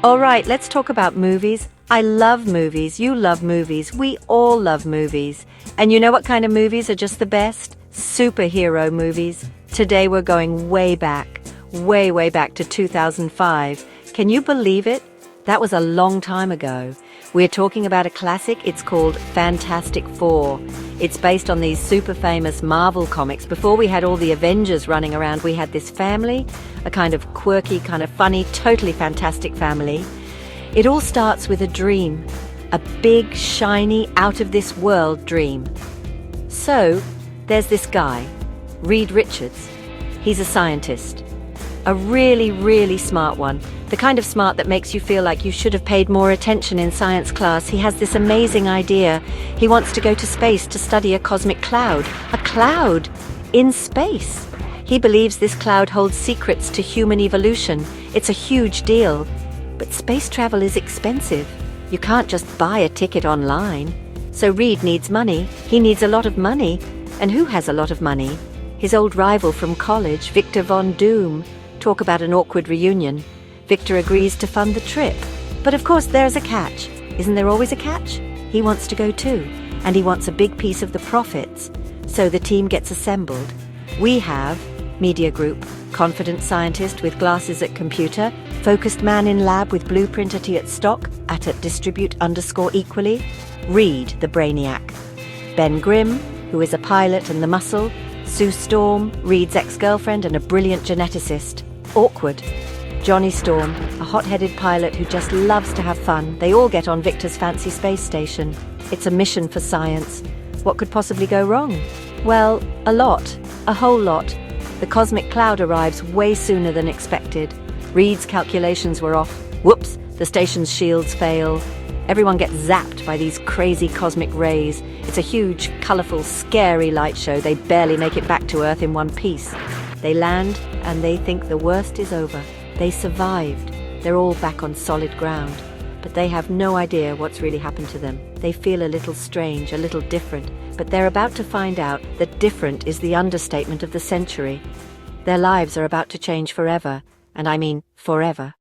All right, let's talk about movies. I love movies. You love movies. We all love movies. And you know what kind of movies are just the best? Superhero movies. Today we're going way back to 2005. Can you believe it? That was a long time ago. We're talking about a classic. It's called Fantastic Four. It's based on these super famous Marvel comics. Before we had all the Avengers running around, we had this family, a kind of quirky, kind of funny, totally fantastic family. It all starts with a dream, a big, shiny, out-of-this-world dream. So, there's this guy, Reed Richards. He's a scientist. A really, really smart one. The kind of smart that makes you feel like you should have paid more attention in science class. He has this amazing idea. He wants to go to space to study a cosmic cloud. A cloud in space. He believes this cloud holds secrets to human evolution. It's a huge deal. But space travel is expensive. You can't just buy a ticket online. So Reed needs money. He needs a lot of money. And who has a lot of money? His old rival from college, Victor Von Doom. Talk about an awkward reunion. Victor agrees to fund the trip. But of course there's a catch. Isn't there always a catch? He wants to go too, and he wants a big piece of the profits. So the team gets assembled. We have media group, confident scientist with glasses at computer, focused man in lab with blueprint at stock, at distribute _equally, Reed the brainiac, Ben Grimm, who is a pilot and the muscle, Sue Storm, Reed's ex-girlfriend and a brilliant geneticist, awkward, Johnny Storm, a hot-headed pilot who just loves to have fun. They all get on Victor's fancy space station. It's a mission for science. What could possibly go wrong? Well, a lot. A whole lot. The cosmic cloud arrives way sooner than expected. Reed's calculations were off. Whoops, the station's shields fail. Everyone gets zapped by these crazy cosmic rays. It's a huge, colourful, scary light show. They barely make it back to Earth in one piece. They land and they think the worst is over. They survived. They're all back on solid ground. But they have no idea what's really happened to them. They feel a little strange, a little different. But they're about to find out that different is the understatement of the century. Their lives are about to change forever. And I mean forever.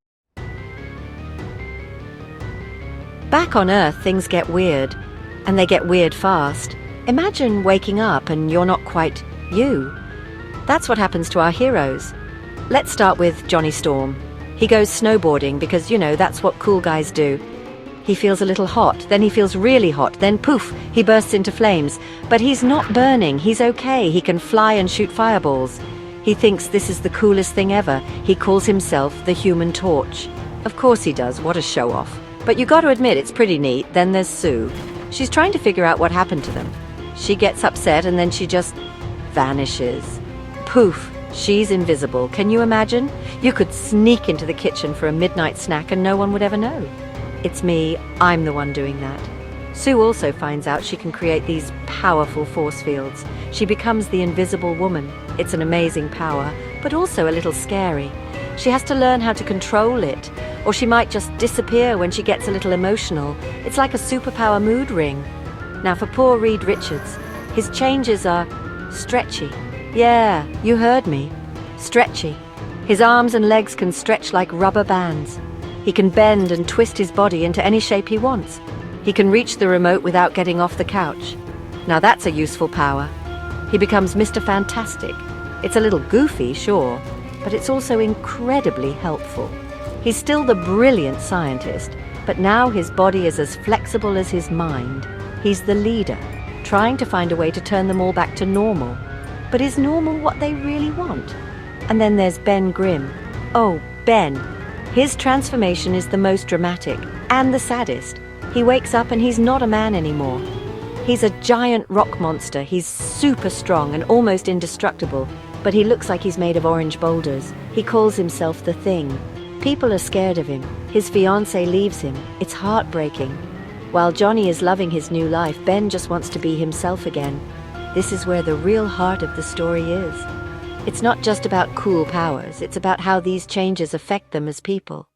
Back on Earth, things get weird. And they get weird fast. Imagine waking up and you're not quite you. That's what happens to our heroes. Let's start with Johnny Storm. He goes snowboarding because, you know, that's what cool guys do. He feels a little hot, then he feels really hot, then poof, he bursts into flames. But he's not burning, he's okay, he can fly and shoot fireballs. He thinks this is the coolest thing ever. He calls himself the Human Torch. Of course he does, what a show-off. But you gotta admit, it's pretty neat. Then there's Sue. She's trying to figure out what happened to them. She gets upset and then she just vanishes. Poof. She's invisible. Can you imagine? You could sneak into the kitchen for a midnight snack and no one would ever know. It's me. I'm the one doing that. Sue also finds out she can create these powerful force fields. She becomes the invisible woman. It's an amazing power, but also a little scary. She has to learn how to control it, or she might just disappear when she gets a little emotional. It's like a superpower mood ring. Now for poor Reed Richards, his changes are stretchy. Yeah, you heard me. Stretchy. His arms and legs can stretch like rubber bands. He can bend and twist his body into any shape he wants. He can reach the remote without getting off the couch. Now that's a useful power. He becomes Mr. Fantastic. It's a little goofy, sure, but it's also incredibly helpful. He's still the brilliant scientist, but now his body is as flexible as his mind. He's the leader, trying to find a way to turn them all back to normal. But is normal what they really want? And then there's Ben Grimm. Oh, Ben. His transformation is the most dramatic and the saddest. He wakes up and he's not a man anymore. He's a giant rock monster. He's super strong and almost indestructible, but he looks like he's made of orange boulders. He calls himself the Thing. People are scared of him. His fiancée leaves him. It's heartbreaking. While Johnny is loving his new life, Ben just wants to be himself again. This is where the real heart of the story is. It's not just about cool powers, it's about how these changes affect them as people.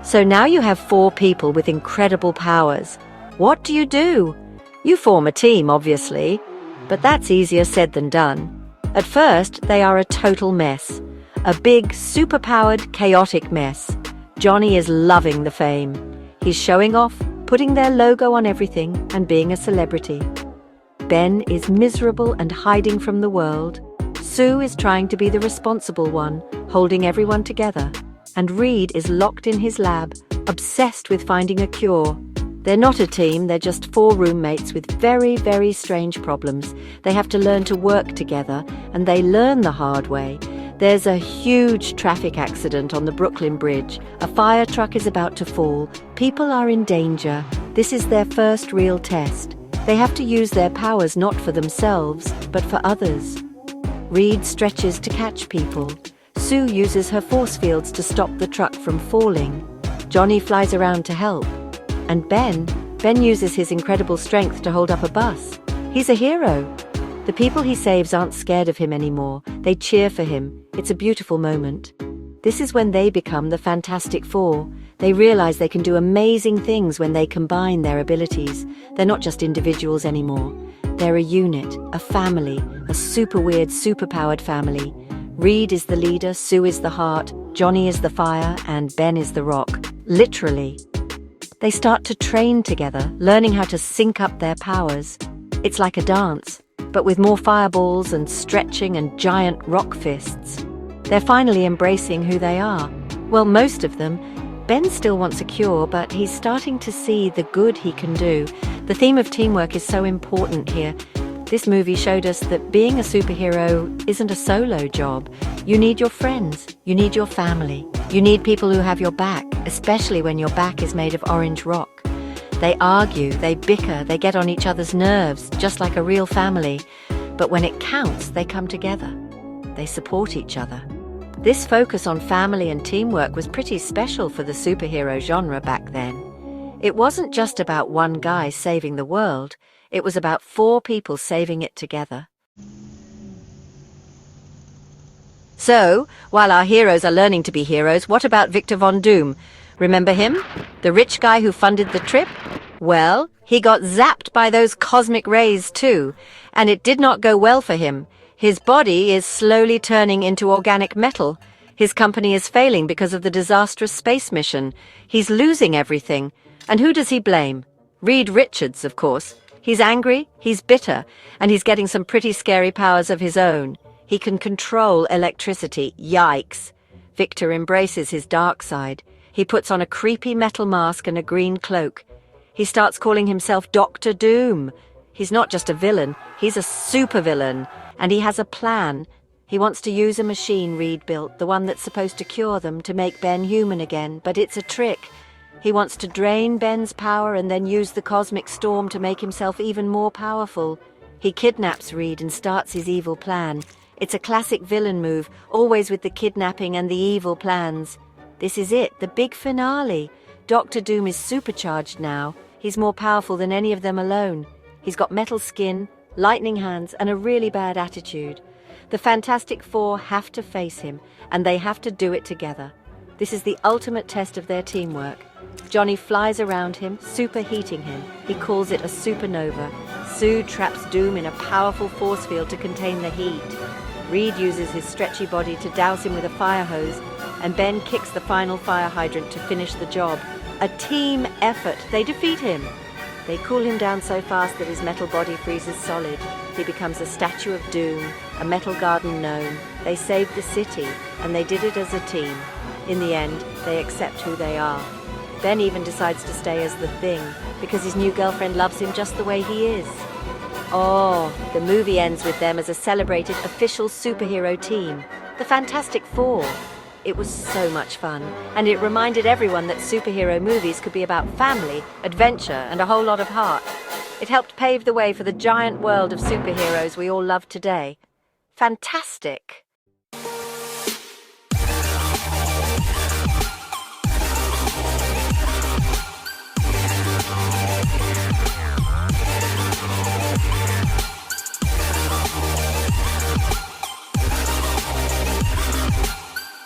So now you have 4 people with incredible powers. What do? You form a team, obviously, but that's easier said than done. At first, they are a total mess. a big, superpowered, chaotic mess. Johnny is loving the fame. He's showing off, putting their logo on everything, and being a celebrity. Ben is miserable and hiding from the world. Sue is trying to be the responsible one, holding everyone together. And Reed is locked in his lab, obsessed with finding a cure. They're not a team, they're just four roommates with very, very strange problems. They have to learn to work together, and they learn the hard way. There's a huge traffic accident on the Brooklyn Bridge. A fire truck is about to fall. People are in danger. This is their first real test. They have to use their powers not for themselves, but for others. Reed stretches to catch people. Sue uses her force fields to stop the truck from falling. Johnny flies around to help. And Ben uses his incredible strength to hold up a bus. He's a hero. The people he saves aren't scared of him anymore. They cheer for him. It's a beautiful moment. This is when they become the Fantastic Four. They realize they can do amazing things when they combine their abilities. They're not just individuals anymore. They're a unit, a family, a super weird, superpowered family. Reed is the leader, Sue is the heart, Johnny is the fire, and Ben is the rock. Literally. They start to train together, learning how to sync up their powers. It's like a dance, but with more fireballs and stretching and giant rock fists. They're finally embracing who they are. Well, most of them. Ben still wants a cure, but he's starting to see the good he can do. The theme of teamwork is so important here. This movie showed us that being a superhero isn't a solo job. You need your friends, you need your family, you need people who have your back, especially when your back is made of orange rock. They argue, they bicker, they get on each other's nerves, just like a real family. But when it counts, they come together. They support each other. This focus on family and teamwork was pretty special for the superhero genre back then. It wasn't just about one guy saving the world. It was about four people saving it together. So, while our heroes are learning to be heroes, what about Victor Von Doom? Remember him? The rich guy who funded the trip? Well, he got zapped by those cosmic rays too, and it did not go well for him. His body is slowly turning into organic metal. His company is failing because of the disastrous space mission. He's losing everything. And who does he blame? Reed Richards, of course. He's angry, he's bitter, and he's getting some pretty scary powers of his own. He can control electricity. Yikes. Victor embraces his dark side. He puts on a creepy metal mask and a green cloak. He starts calling himself Dr. Doom. He's not just a villain, he's a supervillain, and he has a plan. He wants to use a machine Reed built, the one that's supposed to cure them, to make Ben human again, but it's a trick. He wants to drain Ben's power and then use the cosmic storm to make himself even more powerful. He kidnaps Reed and starts his evil plan. It's a classic villain move, always with the kidnapping and the evil plans. This is it, the big finale. Dr. Doom is supercharged now. He's more powerful than any of them alone. He's got metal skin, lightning hands, and a really bad attitude. The Fantastic Four have to face him, and they have to do it together. This is the ultimate test of their teamwork. Johnny flies around him, superheating him. He calls it a supernova. Sue traps Doom in a powerful force field to contain the heat. Reed uses his stretchy body to douse him with a fire hose, and Ben kicks the final fire hydrant to finish the job. A team effort. They defeat him. They cool him down so fast that his metal body freezes solid. He becomes a statue of Doom, a metal garden gnome. They saved the city, and they did it as a team. In the end, they accept who they are. Ben even decides to stay as the Thing, because his new girlfriend loves him just the way he is. Oh, the movie ends with them as a celebrated official superhero team, the Fantastic Four. It was so much fun, and it reminded everyone that superhero movies could be about family, adventure, and a whole lot of heart. It helped pave the way for the giant world of superheroes we all love today. Fantastic!